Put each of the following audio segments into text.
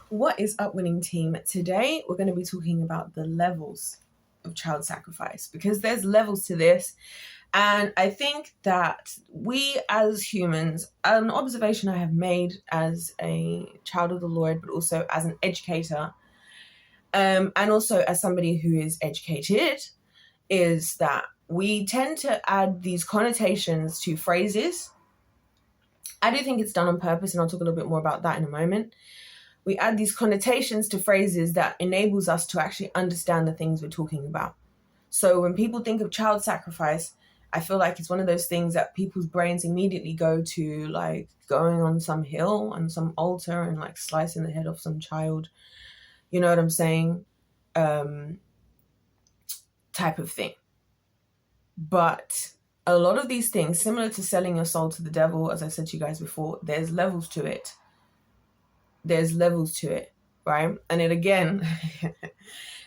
What is up, winning team? Today we're going to be talking about the levels of child sacrifice, because there's levels to this. And I think that we as humans, an observation I have made as a child of the Lord, but also as an educator, and also as somebody who is educated, is that we tend to add these connotations to phrases. I do think it's done on purpose, and I'll talk a little bit more about that in a moment. We add these connotations to phrases that enables us to actually understand the things we're talking about. So when people think of child sacrifice, I feel like it's one of those things that people's brains immediately go to, like going on some hill and some altar and like slicing the head off some child. You know what I'm saying? Type of thing. But a lot of these things, similar to selling your soul to the devil, as I said to you guys before, there's levels to it. Right? And it again,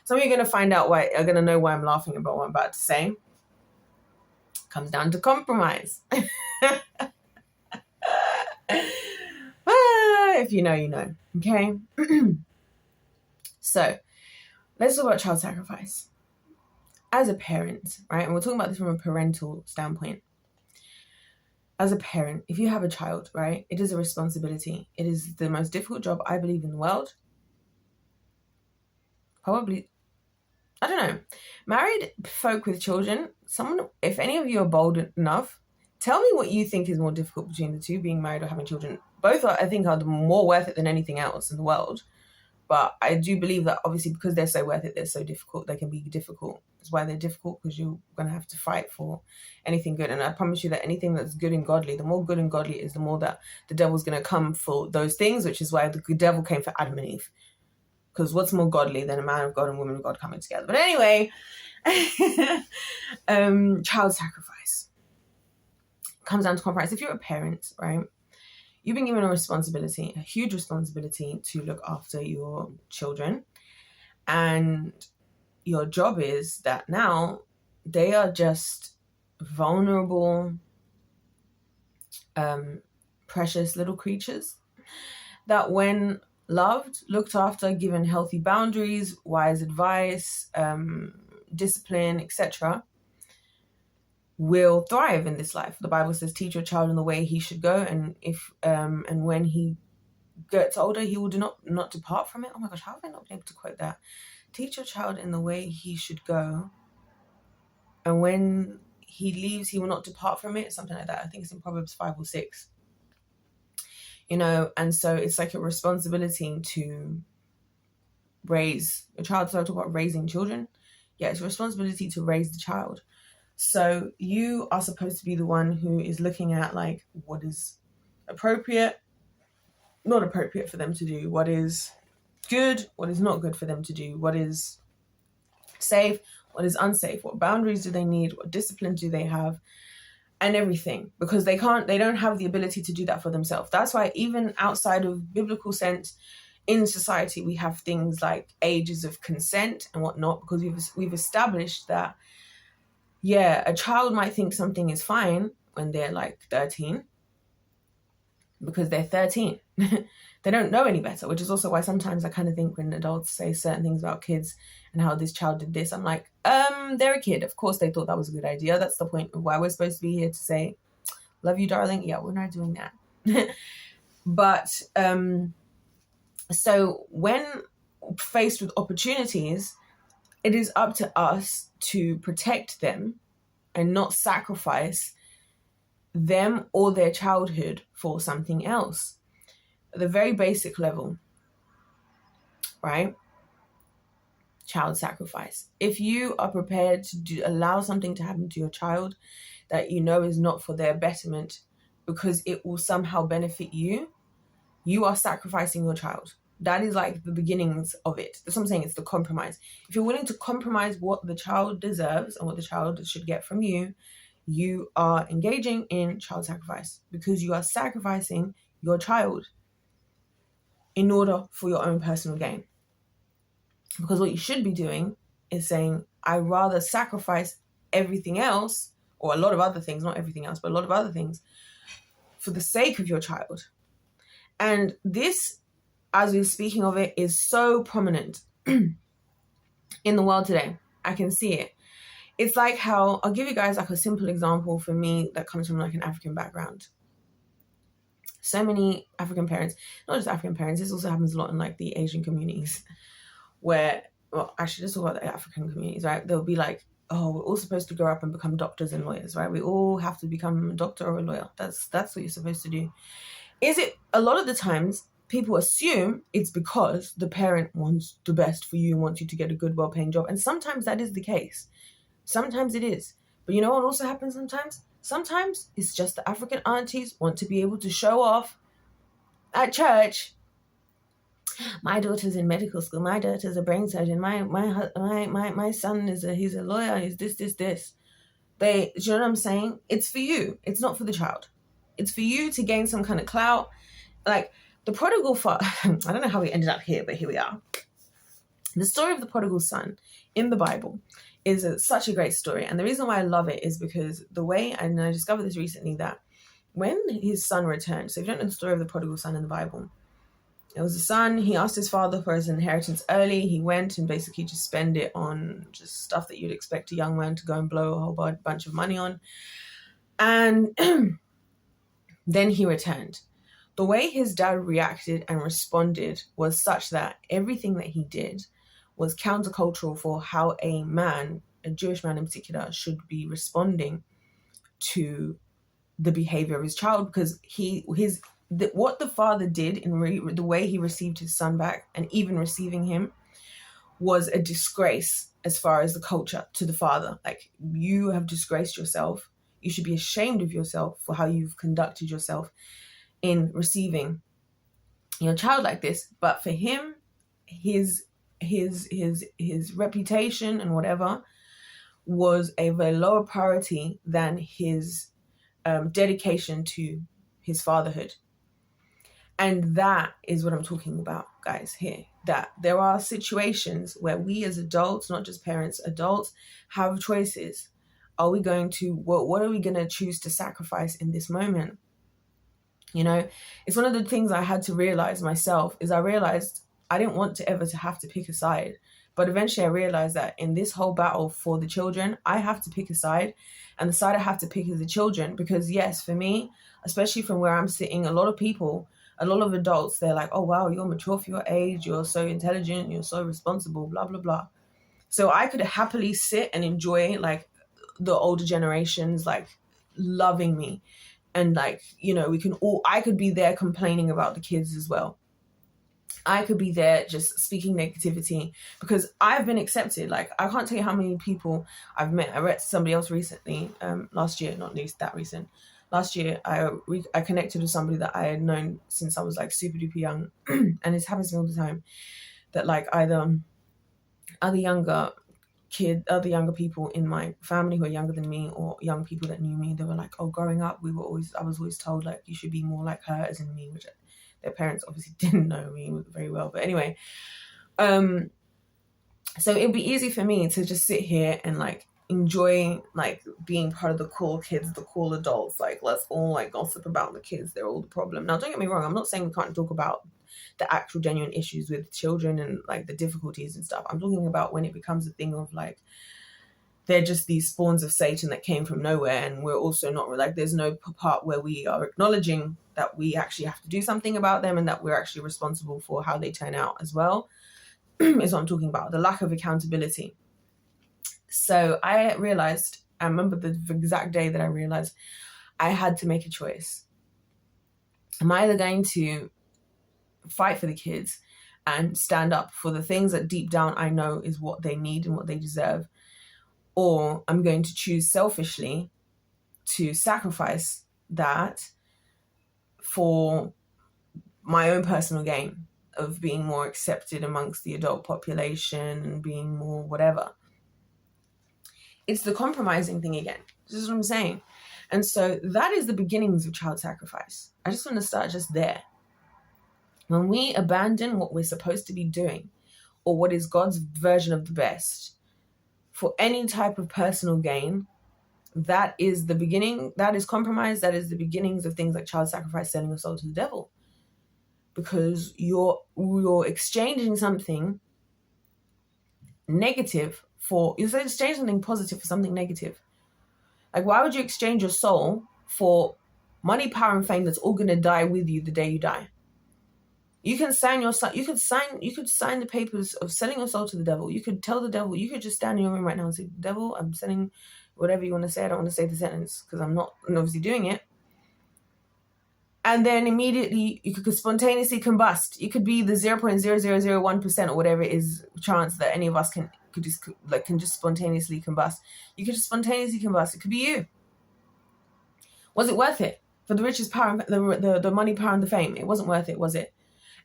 some of you are going to find out why, are going to know why I'm laughing about what I'm about to say. Comes down to compromise. If you know, you know. Okay? So, let's talk about child sacrifice. As a parent, right? And we're talking about this from a parental standpoint. As a parent, if you have a child, right, it is a responsibility. It is the most difficult job, I believe, in the world. Probably, I don't know. Married folk with children, if any of you are bold enough, tell me what you think is more difficult between the two, being married or having children. Both, I think, are more worth it than anything else in the world. But I do believe that obviously because they're so worth it, they're so difficult, they can be difficult. That's why they're difficult, because you're going to have to fight for anything good. And I promise you that anything that's good and godly, the more good and godly it is, the more that the devil's going to come for those things, which is why the devil came for Adam and Eve. Because what's more godly than a man of God and woman of God coming together? But anyway, child sacrifice comes down to compromise. If you're a parent, right, you've been given a responsibility, a huge responsibility to look after your children. And your job is that now they are just vulnerable, precious little creatures that when loved, looked after, given healthy boundaries, wise advice, discipline, etc., will thrive in this life. The Bible says, teach your child in the way he should go, and if and when he gets older, he will not depart from it. Oh my gosh, how have I not been able to quote that? Teach your child in the way he should go, and when he leaves, he will not depart from it. Something like that. I think it's in Proverbs 5 or 6. You know, and so it's like a responsibility to raise a child. So I talk about raising children. Yeah, it's a responsibility to raise the child. So you are supposed to be the one who is looking at like what is appropriate, not appropriate for them to do, what is good, what is not good for them to do, what is safe, what is unsafe, what boundaries do they need, what discipline do they have, and everything, because they don't have the ability to do that for themselves. That's why even outside of biblical sense, in society, we have things like ages of consent and whatnot, because we've established that, yeah, a child might think something is fine when they're like 13, because they're 13. They don't know any better, which is also why sometimes I kind of think when adults say certain things about kids and how this child did this, I'm like, they're a kid. Of course they thought that was a good idea. That's the point of why we're supposed to be here to say, love you, darling. Yeah, we're not doing that. But so when faced with opportunities, it is up to us to protect them and not sacrifice them or their childhood for something else. At the very basic level, right? Child sacrifice. If you are prepared to allow something to happen to your child that you know is not for their betterment because it will somehow benefit you, you are sacrificing your child. That is like the beginnings of it. That's what I'm saying. It's the compromise. If you're willing to compromise what the child deserves and what the child should get from you, you are engaging in child sacrifice, because you are sacrificing your child in order for your own personal gain. Because what you should be doing is saying, I rather sacrifice everything else, or a lot of other things, not everything else, but a lot of other things, for the sake of your child. And this as we're speaking of it, is so prominent in the world today. I can see it. It's like how, I'll give you guys like a simple example for me that comes from like an African background. So many African parents, not just African parents, this also happens a lot in like the Asian communities where, well, actually let's talk about the African communities, right? They'll be like, oh, we're all supposed to grow up and become doctors and lawyers, right? We all have to become a doctor or a lawyer. That's what you're supposed to do. Is it, a lot of the times, people assume it's because the parent wants the best for you and wants you to get a good, well-paying job. And sometimes that is the case. Sometimes it is. But you know what also happens sometimes? Sometimes it's just the African aunties want to be able to show off at church. My daughter's in medical school. My daughter's a brain surgeon. My son he's a lawyer. He's this. Do you know what I'm saying? It's for you. It's not for the child. It's for you to gain some kind of clout. Like the prodigal father, I don't know how we ended up here, but here we are. The story of the prodigal son in the Bible is such a great story. And the reason why I love it is because the way, and I discovered this recently, that when his son returned, so if you don't know the story of the prodigal son in the Bible, it was a son, he asked his father for his inheritance early. He went and basically just spent it on just stuff that you'd expect a young man to go and blow a whole bunch of money on. And then he returned. The way his dad reacted and responded was such that everything that he did was countercultural for how a man, a Jewish man in particular, should be responding to the behavior of his child, because what the father did in the way he received his son back, and even receiving him, was a disgrace as far as the culture to the father. Like, you have disgraced yourself. You should be ashamed of yourself for how you've conducted yourself in receiving your child like this. But for him, his reputation and whatever was a very lower priority than his dedication to his fatherhood. And that is what I'm talking about, guys, here. That there are situations where we as adults, not just parents, adults, have choices. Are we going to, what are we going to choose to sacrifice in this moment? You know, it's one of the things I had to realize myself, is I realized I didn't want to ever to have to pick a side. But eventually I realized that in this whole battle for the children, I have to pick a side. And the side I have to pick is the children. Because yes, for me, especially from where I'm sitting, a lot of people, a lot of adults, they're like, oh, wow, you're mature for your age. You're so intelligent. You're so responsible, blah, blah, blah. So I could happily sit and enjoy like the older generations, like loving me. And like, you know, I could be there complaining about the kids as well. I could be there just speaking negativity because I've been accepted. Like, I can't tell you how many people I've met. I read somebody else recently, last year, not least that recent. Last year, I connected with somebody that I had known since I was like super duper young. And it happens to me all the time that like either younger people in my family who are younger than me, or young people that knew me, they were like, oh, growing up, I was always told like you should be more like her, as in me, which their parents obviously didn't know me very well. But anyway, so it'd be easy for me to just sit here and like enjoy like being part of the cool kids, the cool adults. Like, let's all like gossip about the kids. They're all the problem. Now, don't get me wrong. I'm not saying we can't talk about the actual genuine issues with children and like the difficulties and stuff. I'm talking about when it becomes a thing of like, they're just these spawns of Satan that came from nowhere. And we're also not like, there's no part where we are acknowledging that we actually have to do something about them and that we're actually responsible for how they turn out as well. Is what I'm talking about. The lack of accountability. So I remember the exact day that I realized I had to make a choice. Am I either going to fight for the kids and stand up for the things that deep down I know is what they need and what they deserve, or I'm going to choose selfishly to sacrifice that for my own personal gain of being more accepted amongst the adult population and being more whatever. It's the compromising thing again. This is what I'm saying. And so that is the beginnings of child sacrifice. I just want to start just there. When we abandon what we're supposed to be doing, or what is God's version of the best, for any type of personal gain, that is the beginning. That is compromise. That is the beginnings of things like child sacrifice, selling your soul to the devil. because you're exchanging something negative you're exchanging something positive for something negative. Like, why would you exchange your soul for money, power, and fame that's all gonna die with you the day you die? You can sign the papers of selling your soul to the devil. You could tell the devil, you could just stand in your room right now and say, devil, I'm selling whatever you want to say. I don't want to say the sentence because I'm obviously doing it. And then immediately you could spontaneously combust. You could be the 0.0001% or whatever it is chance that any of us can just spontaneously combust. You could just spontaneously combust. It could be you. Was it worth it for the riches, power, the money, power, and the fame? It wasn't worth it, was it?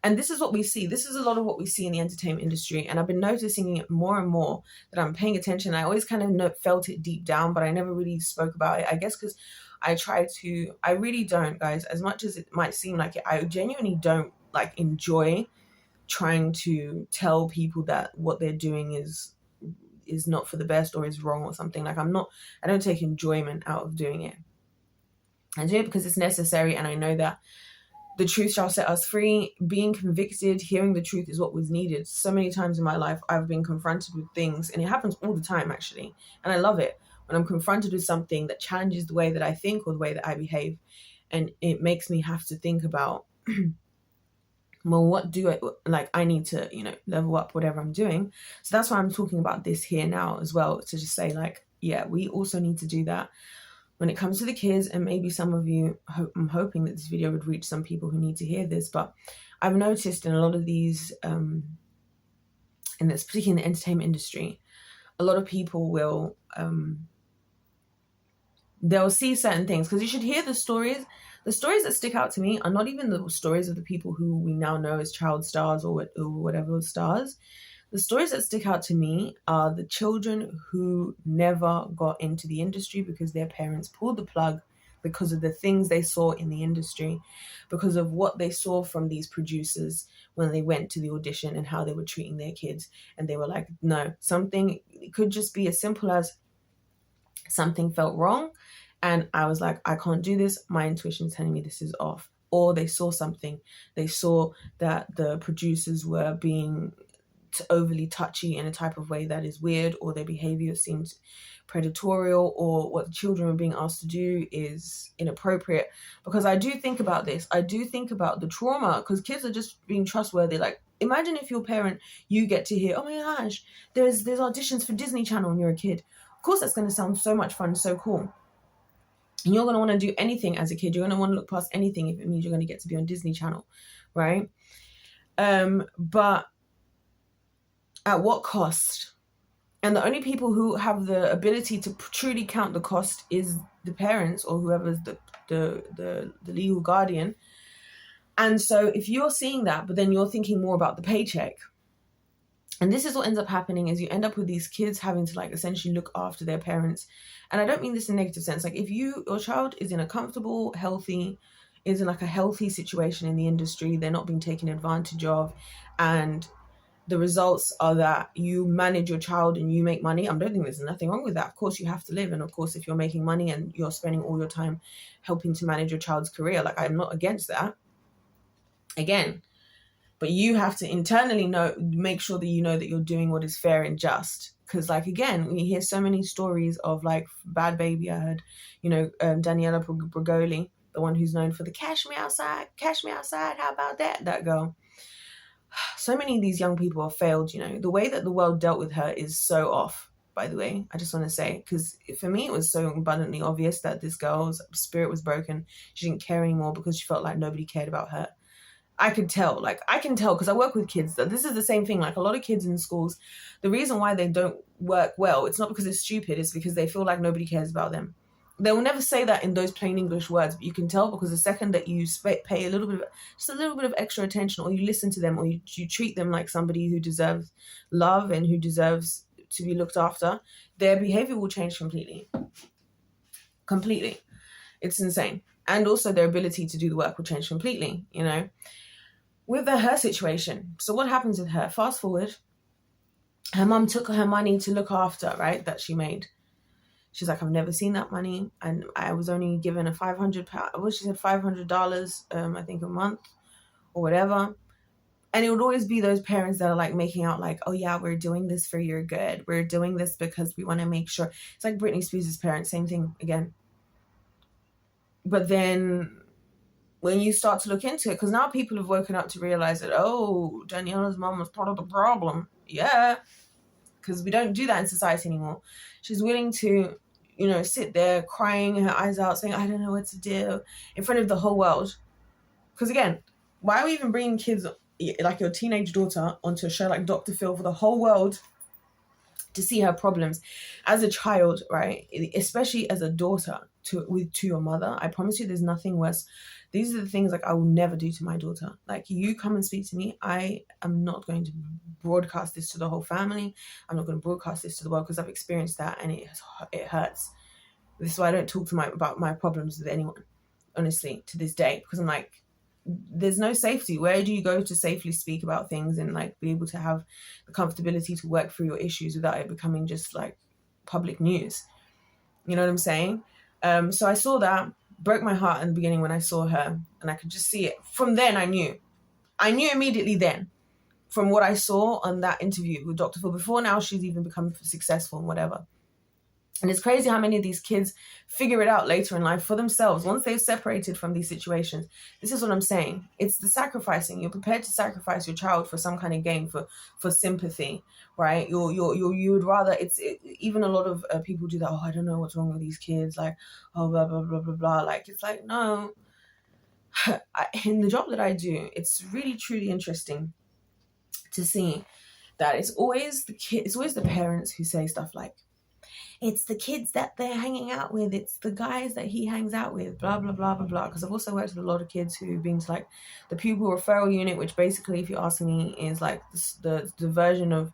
And this is what we see. This is a lot of what we see in the entertainment industry. And I've been noticing it more and more that I'm paying attention. I always kind of felt it deep down, but I never really spoke about it. I guess because I really don't, guys, as much as it might seem like it, I genuinely don't enjoy trying to tell people that what they're doing is not for the best or is wrong or something. I don't take enjoyment out of doing it. I do it because it's necessary, and I know that the truth shall set us free. Being convicted, hearing the truth is what was needed. So many times in my life, I've been confronted with things, and it happens all the time, actually. And I love it when I'm confronted with something that challenges the way that I think or the way that I behave. And it makes me have to think about, well, what do I need to, level up whatever I'm doing. So that's why I'm talking about this here now as well, to just say yeah, we also need to do that. When it comes to the kids, and maybe some of you, I'm hoping that this video would reach some people who need to hear this, but I've noticed in a lot of these, particularly in the entertainment industry, a lot of people will, they'll see certain things, because you should hear the stories. The stories that stick out to me are not even the stories of the people who we now know as child stars or whatever stars. The stories that stick out to me are the children who never got into the industry because their parents pulled the plug because of the things they saw in the industry, because of what they saw from these producers when they went to the audition and how they were treating their kids. And they were like, no, it could just be as simple as something felt wrong. And I was like, I can't do this. My intuition's telling me this is off. Or they saw something. They saw that the producers were being overly touchy in a type of way that is weird, or their behavior seems predatorial, or what the children are being asked to do is inappropriate. Because I do think about this. I do think about the trauma, because kids are just being trustworthy. Imagine if your parent, you get to hear, oh my gosh, there's auditions for Disney Channel when you're a kid. Of course, that's going to sound so much fun, so cool. And you're going to want to do anything as a kid. You're going to want to look past anything if it means you're going to get to be on Disney Channel, right? But at what cost? And the only people who have the ability to truly count the cost is the parents, or whoever's the legal guardian. And so if you're seeing that, but then you're thinking more about the paycheck, and this is what ends up happening, is you end up with these kids having to essentially look after their parents. And I don't mean this in a negative sense. If your child is in a comfortable, healthy situation in the industry, they're not being taken advantage of, and the results are that you manage your child and you make money. I don't think there's nothing wrong with that. Of course, you have to live. And of course, if you're making money and you're spending all your time helping to manage your child's career, I'm not against that. Again, but you have to internally make sure that you know that you're doing what is fair and just. Because again, we hear so many stories of Bad Baby. I heard, Daniela Bregoli, the one who's known for the cash me outside, how about that girl? So many of these young people have failed. The way that the world dealt with her is so off, by the way. I just want to say, because for me, it was so abundantly obvious that this girl's spirit was broken. She didn't care anymore because she felt like nobody cared about her. I could tell, I can tell, because I work with kids, that this is the same thing. A lot of kids in schools, the reason why they don't work well, it's not because they're stupid, it's because they feel like nobody cares about them. They will never say that in those plain English words, but you can tell, because the second that you pay a little bit of extra attention, or you listen to them, or you treat them like somebody who deserves love and who deserves to be looked after, their behavior will change completely. Completely. It's insane. And also their ability to do the work will change completely, With her situation. So what happens with her? Fast forward. Her mum took her money to look after, right, that she made. She's like, I've never seen that money. And I was only given a $500, she said $500, I think a month, or whatever. And it would always be those parents that are like making out like, oh yeah, we're doing this for your good. We're doing this because we want to make sure. It's like Britney Spears' parents, same thing again. But then when you start to look into it, because now people have woken up to realize that, oh, Daniela's mom was part of the problem. Yeah, because we don't do that in society anymore. She's willing to, sit there crying her eyes out, saying, I don't know what to do, in front of the whole world. Because again, why are we even bringing kids, like your teenage daughter, onto a show like Dr. Phil for the whole world to see her problems as a child, right? Especially as a daughter to your mother. I promise you there's nothing worse. These are the things like I will never do to my daughter. Like, you come and speak to me, I am not going to broadcast this to the whole family. I'm not going to broadcast this to the world, because I've experienced that and it hurts. This is why I don't talk about my problems with anyone, honestly, to this day, because I'm like, there's no safety. Where do you go to safely speak about things and like be able to have the comfortability to work through your issues without it becoming just like public news? You know what I'm saying? So I saw that, broke my heart in the beginning when I saw her, and I could just see it. From then I knew immediately then, from what I saw on that interview with Dr. Phil, before now she's even become successful and whatever. And it's crazy how many of these kids figure it out later in life for themselves once they've separated from these situations. This is what I'm saying. It's the sacrificing. You're prepared to sacrifice your child for some kind of gain, for sympathy, right? You would rather, even a lot of people do that. Oh, I don't know what's wrong with these kids. Like, oh, blah, blah, blah, blah, blah. Like, it's like, no. In the job that I do, it's really, truly interesting to see that it's always the parents who say stuff like, it's the kids that they're hanging out with, it's the guys that he hangs out with, blah, blah, blah, blah, blah. Because I've also worked with a lot of kids who've been to like the pupil referral unit, which basically, if you ask me, is like the version of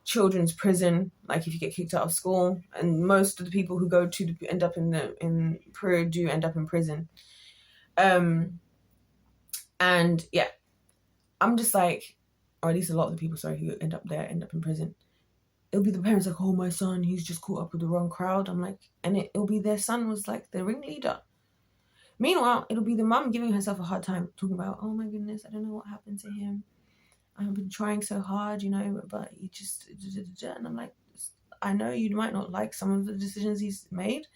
children's prison. Like, if you get kicked out of school, and most of the people who go to end up in Peru do end up in prison. And yeah, I'm just like, or at least a lot of the people, who end up in prison. It'll be the parents like, oh, my son, he's just caught up with the wrong crowd. I'm like, and it'll be their son was like the ringleader. Meanwhile, it'll be the mum giving herself a hard time, talking about, oh my goodness, I don't know what happened to him. I've been trying so hard, but he just, and I'm like, I know you might not like some of the decisions he's made,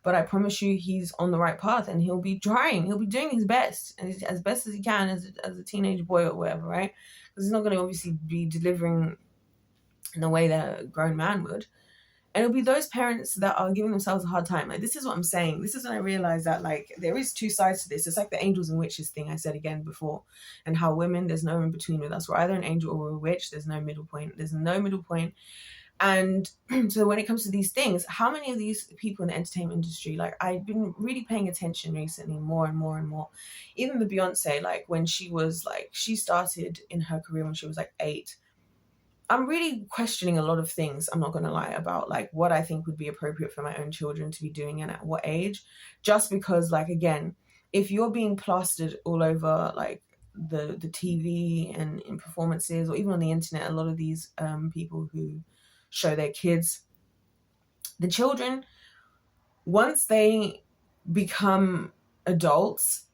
but I promise you he's on the right path, and he'll be trying, he'll be doing his best, and as best as he can as a teenage boy or whatever, right? Because he's not going to obviously be delivering in the way that a grown man would. And it'll be those parents that are giving themselves a hard time. Like, this is what I'm saying. This is when I realized that, like, there is two sides to this. It's like the angels and witches thing I said again before, and how women, there's no in between with us. We're either an angel or we're a witch. There's no middle point. There's no middle point. And so when it comes to these things, how many of these people in the entertainment industry, like, I've been really paying attention recently more and more and more. Even the Beyonce, like, when she was like, she started in her career when she was like 8. I'm really questioning a lot of things, I'm not going to lie, about like what I think would be appropriate for my own children to be doing and at what age. Just because, like, again, if you're being plastered all over like the TV and in performances, or even on the internet, a lot of these people who show their kids, the children, once they become adults,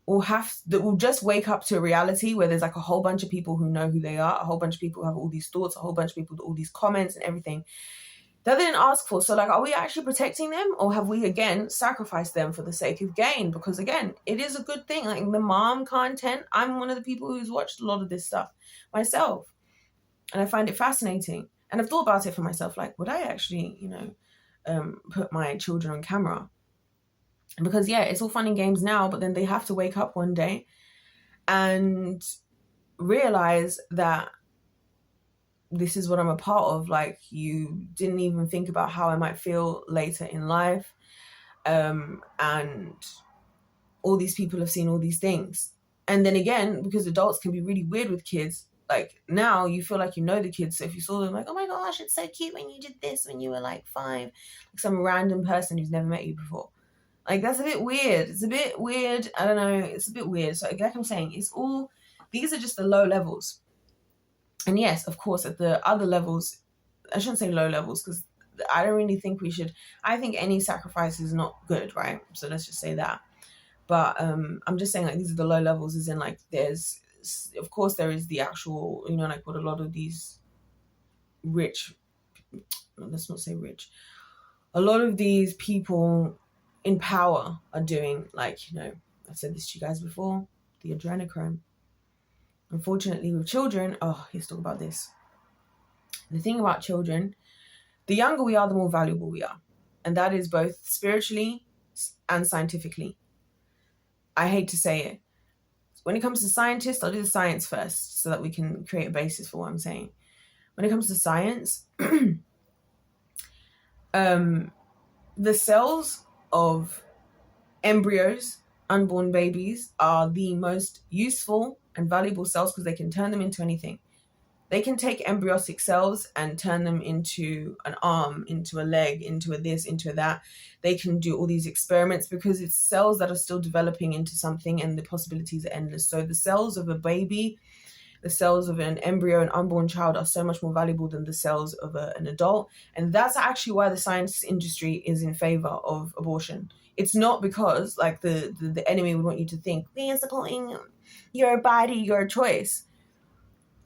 will just wake up to a reality where there's like a whole bunch of people who know who they are, a whole bunch of people who have all these thoughts, a whole bunch of people with all these comments and everything that they didn't ask for. So, like, are we actually protecting them, or have we again sacrificed them for the sake of gain? Because again, it is a good thing. Like, the mom content, I'm one of the people who's watched a lot of this stuff myself, and I find it fascinating. And I've thought about it for myself, like, would I actually, put my children on camera? Because yeah, it's all fun and games now, but then they have to wake up one day and realize that this is what I'm a part of. Like, you didn't even think about how I might feel later in life. And all these people have seen all these things. And then again, because adults can be really weird with kids, like, now you feel like you know the kids. So if you saw them, like, oh my gosh, it's so cute when you did this when you were like 5, like some random person who's never met you before. Like, that's a bit weird. It's a bit weird. I don't know. It's a bit weird. So like I'm saying, these are just the low levels. And yes, of course, at the other levels, I shouldn't say low levels, because I don't really think we should. I think any sacrifice is not good, right? So let's just say that. But I'm just saying, like, these are the low levels, as in, like, there's, of course, there is the actual, you know, like what a lot of these rich, let's not say rich, a lot of these people in power are doing, like, you know, I've said this to you guys before, the adrenochrome. Unfortunately, with children, let's talk about this. The thing about children, the younger we are, the more valuable we are. And that is both spiritually and scientifically. I hate to say it. When it comes to scientists, I'll do the science first so that we can create a basis for what I'm saying. When it comes to science, the cells of embryos, unborn babies, are the most useful and valuable cells because they can turn them into anything. They can take embryonic cells and turn them into an arm, into a leg, into a this, into a that. They can do all these experiments because it's cells that are still developing into something, and the possibilities are endless. So the cells of a baby, the cells of an embryo, an unborn child, are so much more valuable than the cells of an adult. And that's actually why the science industry is in favor of abortion. It's not because, like, the enemy would want you to think, we are supporting your body, your choice.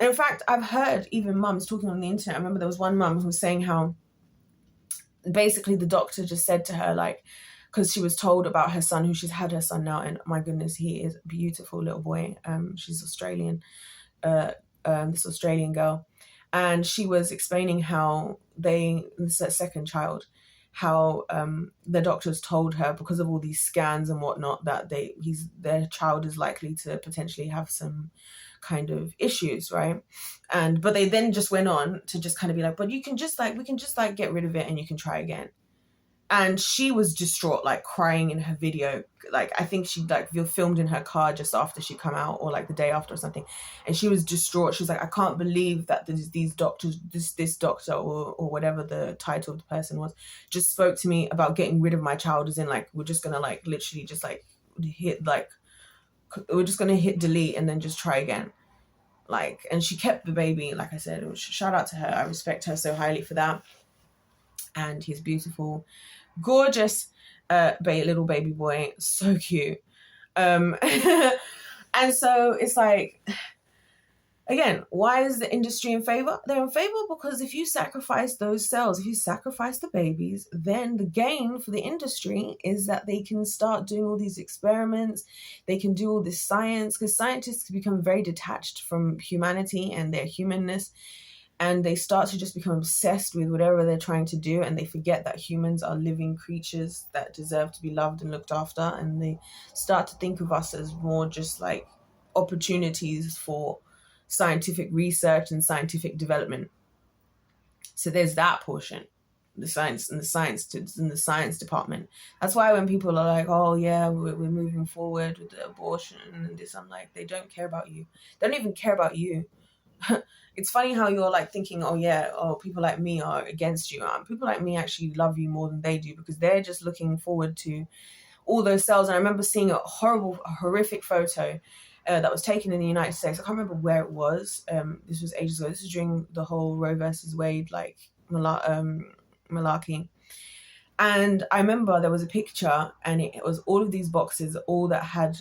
In fact, I've heard even mums talking on the internet. I remember there was one mum who was saying how basically the doctor just said to her, like, because she was told about her son, who she's had her son now, and my goodness, he is a beautiful little boy. She's Australian, this Australian girl, and she was explaining how this second child, how the doctors told her, because of all these scans and whatnot, that their child is likely to potentially have some kind of issues, right? But they then just went on to just kind of be like, but we can just get rid of it and you can try again. And she was distraught, like crying in her video. Like, I think she like filmed in her car just after she come out, or like the day after or something. And she was distraught. She was like, I can't believe that these doctors, this doctor or whatever the title of the person was, just spoke to me about getting rid of my child, as in, like, we're just gonna like literally just like we're just gonna hit delete and then just try again. Like, and she kept the baby. Like I said, shout out to her. I respect her so highly for that. And he's beautiful, gorgeous little baby boy, so cute. And so it's like, again, why is the industry in favor? They're in favor because if you sacrifice those cells, if you sacrifice the babies, then the gain for the industry is that they can start doing all these experiments, they can do all this science, because scientists can become very detached from humanity and their humanness, and they start to just become obsessed with whatever they're trying to do, and they forget that humans are living creatures that deserve to be loved and looked after, and they start to think of us as more just like opportunities for scientific research and scientific development. So there's that portion, the science department. That's why when people are like, oh yeah, we're moving forward with the abortion and this, I'm like, they don't care about you. They don't even care about you. It's funny how you're like thinking, oh yeah, people like me are against you. People like me actually love you more than they do, because they're just looking forward to all those cells. And I remember seeing a horrific photo that was taken in the United States. I can't remember where it was. This was ages ago. This was during the whole Roe versus Wade, like, malarkey. And I remember there was a picture, and it was all of these boxes, all that had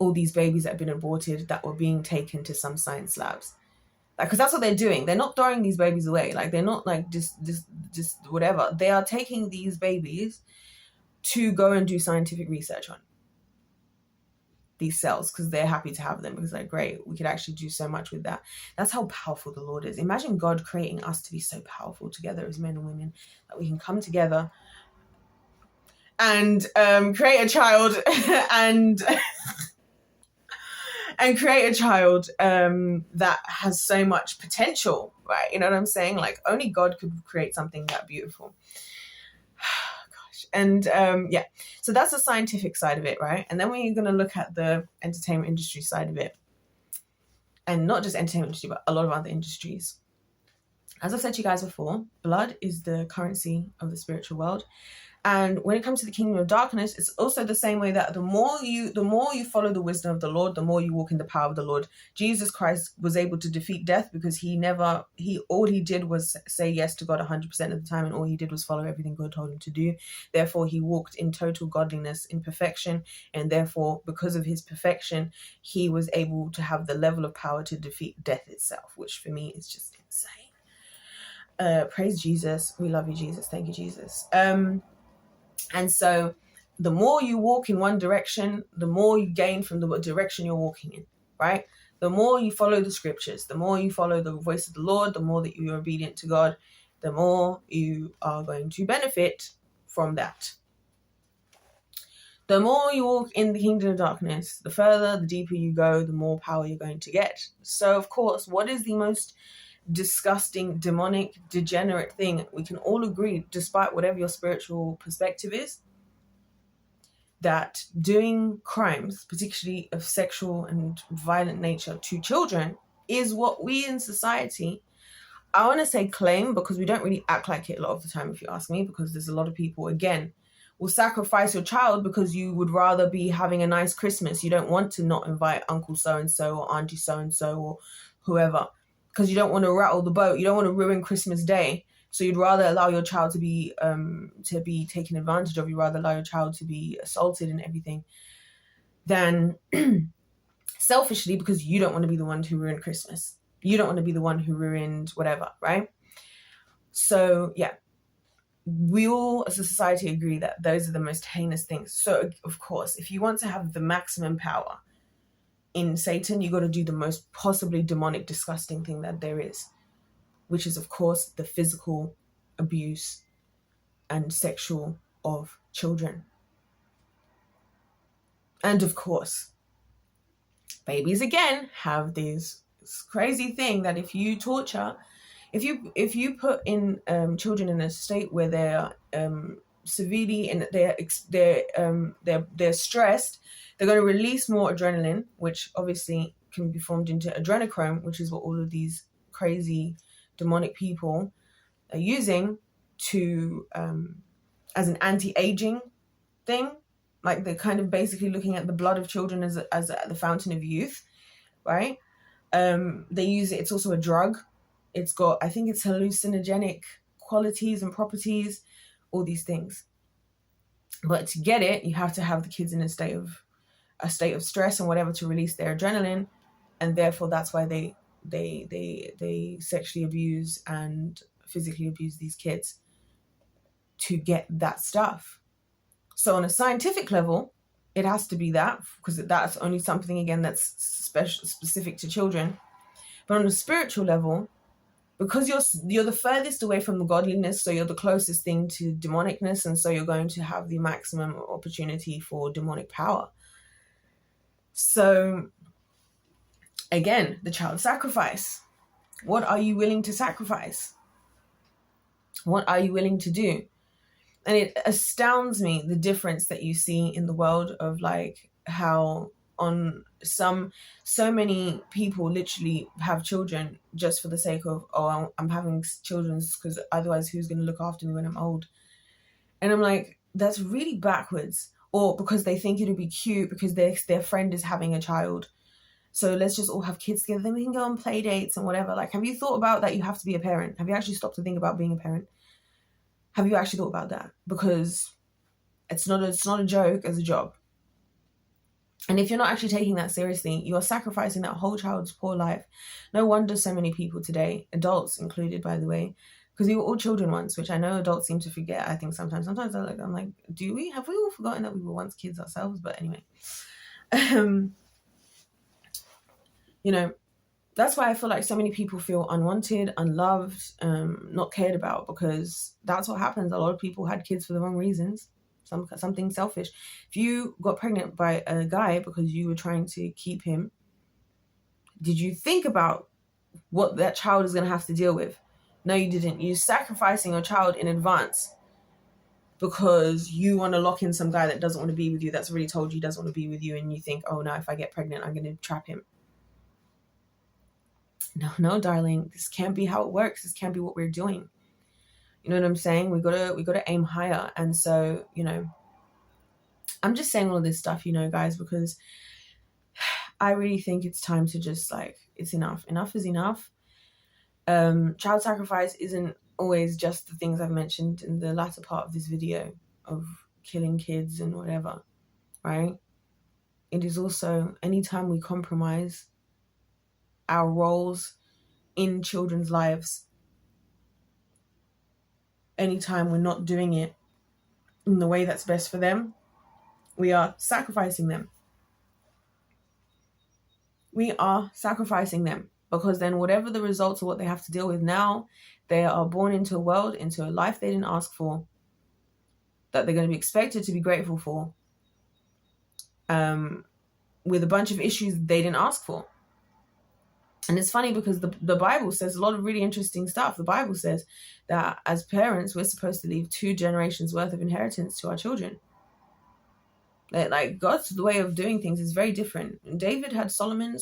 all these babies that had been aborted that were being taken to some science labs. Like, because that's what they're doing. They're not throwing these babies away. Like, they're not like just whatever. They are taking these babies to go and do scientific research on these cells, because they're happy to have them, because like, great, we could actually do so much with that. That's how powerful the Lord is. Imagine God creating us to be so powerful together as men and women, that we can come together and create a child and create a child that has so much potential, right? You know what I'm saying? Like, only God could create something that beautiful. Gosh. And yeah, so that's the scientific side of it, right? And then when you're going to look at the entertainment industry side of it, and not just entertainment industry, but a lot of other industries. As I've said to you guys before, blood is the currency of the spiritual world. And when it comes to the kingdom of darkness, it's also the same way that the more you follow the wisdom of the Lord, the more you walk in the power of the Lord. Jesus Christ was able to defeat death because all he did was say yes to God 100% of the time, and all he did was follow everything God told him to do. Therefore, he walked in total godliness, in perfection, and therefore, because of his perfection, he was able to have the level of power to defeat death itself, which for me is just insane. Praise Jesus. We love you, Jesus. Thank you, Jesus. And so the more you walk in one direction, the more you gain from the direction you're walking in, right? The more you follow the scriptures, the more you follow the voice of the Lord, the more that you're obedient to God, the more you are going to benefit from that. The more you walk in the kingdom of darkness, the further, the deeper you go, the more power you're going to get. So, of course, what is the most disgusting, demonic, degenerate thing? We can all agree, despite whatever your spiritual perspective is, that doing crimes, particularly of sexual and violent nature to children, is what we in society, I want to say claim, because we don't really act like it a lot of the time, if you ask me, because there's a lot of people, again, will sacrifice your child because you would rather be having a nice Christmas. You don't want to not invite Uncle so-and-so or Auntie so-and-so or whoever, because you don't want to rattle the boat. You don't want to ruin Christmas Day. So you'd rather allow your child to be taken advantage of. You'd rather allow your child to be assaulted and everything than selfishly, because you don't want to be the one who ruined Christmas. You don't want to be the one who ruined whatever, right? So yeah, we all as a society agree that those are the most heinous things. So of course, if you want to have the maximum power in Satan, you got to do the most possibly demonic, disgusting thing that there is, which is, of course, the physical abuse and sexual of children. And of course, babies again have this crazy thing that if you torture, if you put in children in a state where they're severely and they're stressed, they're going to release more adrenaline, which obviously can be formed into adrenochrome, which is what all of these crazy demonic people are using to as an anti-aging thing. Like they're kind of basically looking at the blood of children as the fountain of youth, right? They use it. It's also a drug. It's got, I think it's hallucinogenic qualities and properties, all these things. But to get it, you have to have the kids in a state of stress and whatever to release their adrenaline, and therefore that's why they sexually abuse and physically abuse these kids to get that stuff. So on a scientific level, it has to be that, because that's only something, again, that's specific to children. But on a spiritual level, because you're the furthest away from the godliness, so you're the closest thing to demonicness, and so you're going to have the maximum opportunity for demonic power. So again, the child sacrifice. What are you willing to sacrifice? What are you willing to do? And it astounds me the difference that you see in the world of like how on so many people literally have children just for the sake of, oh, I'm having children because otherwise who's going to look after me when I'm old? And I'm like, that's really backwards. Or because they think it'll be cute because their friend is having a child. So let's just all have kids together. Then we can go on play dates and whatever. Like, have you thought about that you have to be a parent? Have you actually stopped to think about being a parent? Have you actually thought about that? Because it's not a joke as a job. And if you're not actually taking that seriously, you're sacrificing that whole child's poor life. No wonder so many people today, adults included, by the way, because we were all children once, which I know adults seem to forget. I think sometimes I'm like, do we? Have we all forgotten that we were once kids ourselves? But anyway, that's why I feel like so many people feel unwanted, unloved, not cared about, because that's what happens. A lot of people had kids for the wrong reasons, something selfish. If you got pregnant by a guy because you were trying to keep him, did you think about what that child is going to have to deal with? No, you didn't. You're sacrificing your child in advance because you want to lock in some guy that doesn't want to be with you, that's already told you doesn't want to be with you, and you think, oh, no, if I get pregnant, I'm going to trap him. No, darling, this can't be how it works. This can't be what we're doing. You know what I'm saying? We gotta aim higher. And so, I'm just saying all this stuff, guys, because I really think it's time to just it's enough. Enough is enough. Child sacrifice isn't always just the things I've mentioned in the latter part of this video of killing kids and whatever, right? It is also anytime we compromise our roles in children's lives, anytime we're not doing it in the way that's best for them, we are sacrificing them. We are sacrificing them, because then whatever the results of what they have to deal with now, they are born into a world, into a life they didn't ask for, that they're going to be expected to be grateful for, with a bunch of issues they didn't ask for. And it's funny because the Bible says a lot of really interesting stuff. The Bible says that as parents, we're supposed to leave 2 generations worth of inheritance to our children. Like God's way of doing things is very different. David had Solomon.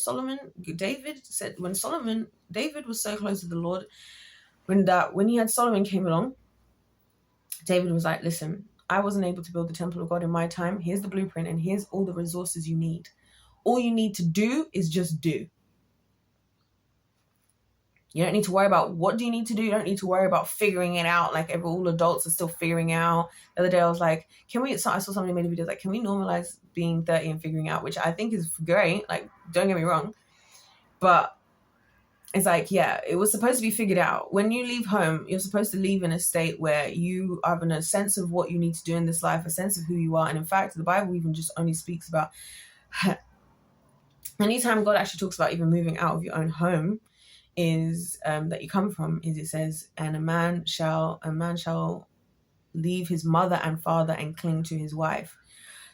David said David was so close to the Lord, when he had Solomon came along, David was like, listen, I wasn't able to build the temple of God in my time. Here's the blueprint and here's all the resources you need. All you need to do is just do. You don't need to worry about what do you need to do. You don't need to worry about figuring it out like all adults are still figuring out. The other day I was like, I saw somebody made a video like, can we normalize being 30 and figuring out, which I think is great. Like, don't get me wrong. But it's like, yeah, it was supposed to be figured out. When you leave home, you're supposed to leave in a state where you have a sense of what you need to do in this life, a sense of who you are. And in fact, the Bible even just only speaks about, anytime God actually talks about even moving out of your own home, is that you come from, is it says, and a man shall leave his mother and father and cling to his wife.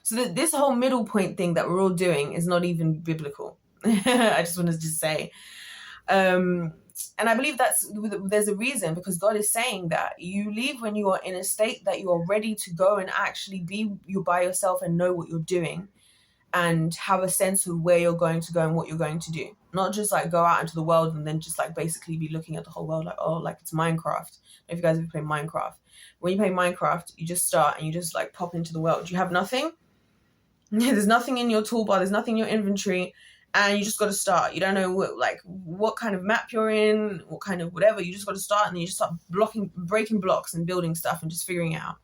So that this whole middle point thing that we're all doing is not even biblical. I just wanted to say, and I believe there's a reason, because God is saying that you leave when you are in a state that you are ready to go and actually be you by yourself and know what you're doing and have a sense of where you're going to go and what you're going to do. Not just like go out into the world and then just like basically be looking at the whole world like, oh, like it's Minecraft. If you guys ever play Minecraft, when you play Minecraft, you just start and you just like pop into the world. You have nothing. There's nothing in your toolbar. There's nothing in your inventory. And you just got to start. You don't know what kind of map you're in, what kind of whatever. You just got to start, and then you just start breaking blocks and building stuff and just figuring it out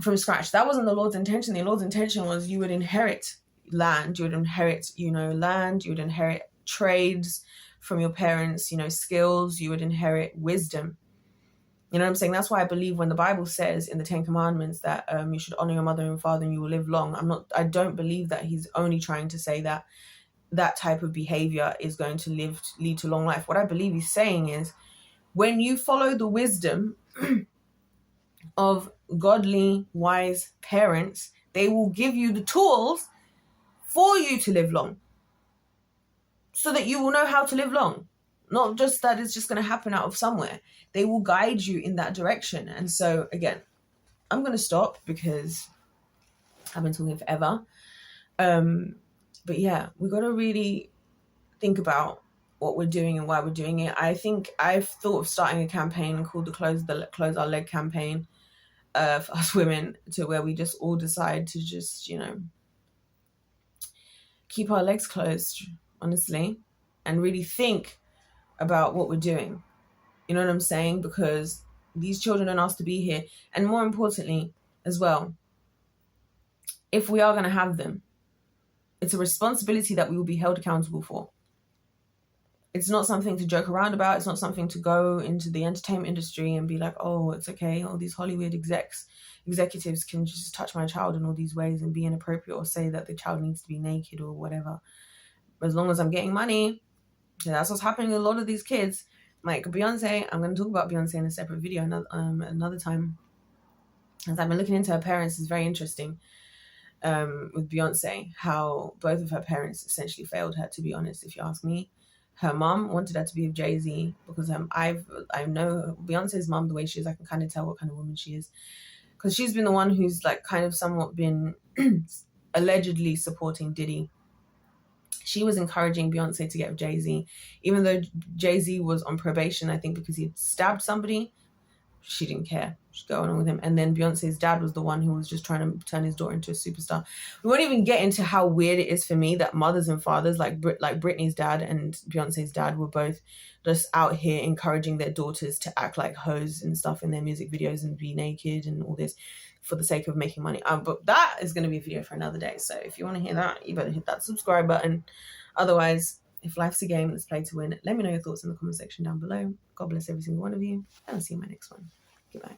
from scratch. That wasn't the Lord's intention. The Lord's intention was you would inherit land. You would inherit, land. You would inherit trades from your parents, skills. You would inherit wisdom. You know what I'm saying? That's why I believe when the Bible says in the 10 Commandments that you should honor your mother and father and you will live long. I don't believe that he's only trying to say that that type of behavior is going to lead to long life. What I believe he's saying is when you follow the wisdom of godly, wise parents, they will give you the tools for you to live long so that you will know how to live long. Not just that it's just going to happen out of somewhere. They will guide you in that direction. And so, again, I'm going to stop because I've been talking forever. But yeah, we got to really think about what we're doing and why we're doing it. I think I've thought of starting a campaign called the Close Our Leg campaign for us women, to where we just all decide to just, keep our legs closed, honestly, and really think about what we're doing. You know what I'm saying? Because these children are asked to be here. And more importantly, as well, if we are going to have them, it's a responsibility that we will be held accountable for. It's not something to joke around about. It's not something to go into the entertainment industry and be like, oh, it's okay. All these Hollywood executives can just touch my child in all these ways and be inappropriate or say that the child needs to be naked or whatever. As long as I'm getting money, that's what's happening to a lot of these kids. Like Beyonce, I'm going to talk about Beyonce in a separate video another time. As I've been looking into her parents, it's very interesting with Beyonce, how both of her parents essentially failed her, to be honest, if you ask me. Her mom wanted her to be with Jay-Z because I know Beyonce's mom, the way she is, I can kind of tell what kind of woman she is. Because she's been the one who's like kind of somewhat been allegedly supporting Diddy. She was encouraging Beyonce to get with Jay-Z, even though Jay-Z was on probation, I think, because he stabbed somebody. she didn't care. She's going on with him. And then Beyonce's dad was the one who was just trying to turn his daughter into a superstar. We won't even get into how weird it is for me that mothers and fathers like Britney's dad and Beyonce's dad were both just out here encouraging their daughters to act like hoes and stuff in their music videos and be naked and all this for the sake of making money. But that is going to be a video for another day. So if you want to hear that, you better hit that subscribe button. Otherwise, if life's a game, let's play to win. Let me know your thoughts in the comment section down below. God bless every single one of you, and I'll see you in my next one. Goodbye.